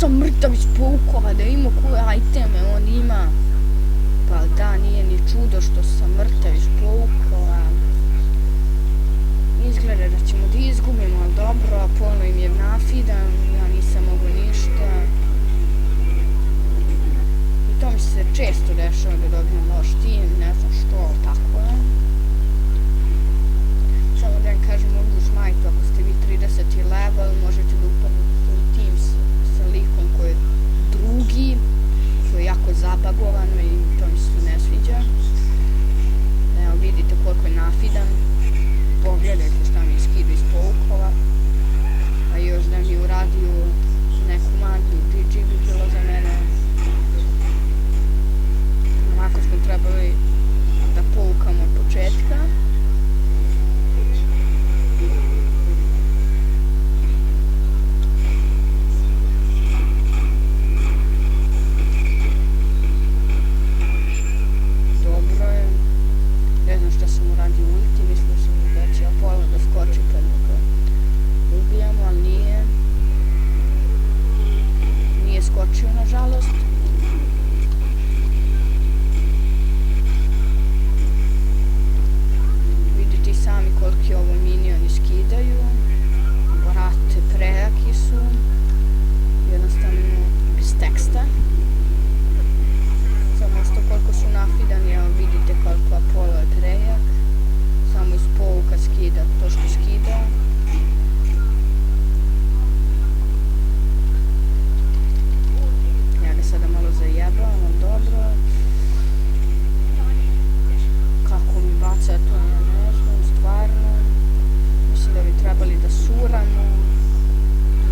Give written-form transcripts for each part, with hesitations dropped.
sam mrtav iz paukova, da ima koje iteme on ima. Pa da, nije ni čudo što sam mrtav iz paukova. Izgleda da ćemo da izgubimo, ali dobro, Apollo im je nafidan, ja nisam mogu ništa. I to mi se često dešava da dobijem loš tim, ne znam što, ali tako je. Samo da vam kažem, mogu smajtu, ako ste vi 30. level, možete da upadnete u tim sa likom koji je drugi, koji je jako zabagovano i to mi se ne sviđa. Evo vidite koliko je nafidan. Pogledajte šta mi skidu iz paukova. A još da mi uradio neku magiju, GG bi bilo za mene. Ovako smo trebali da paukamo od početka. Dobro je. Ne znam šta sam uradio ulti, mislio sam da će Apollo da skoči kad ga ubijamo, ali nije. Nije skočio, nažalost. Vidite i sami koliki ovo minioni skidaju. Brate, prejaki su. Jednostavno bez teksta. Samo što koliko su nafidani, evo vidite koliko Apollo je prejak. Samo iz pauka skida to što skida. Ja ga sada malo zajebam, ali dobro. Kako mi baca to, ja ne znam, stvarno. Mislim da bi trebali da suramo.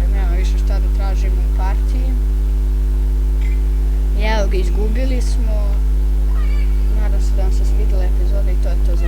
Jer nema više šta da tražimo u partiji. I evo ga, izgubili smo. Nadam se da vam se svidjela epizoda i to je to za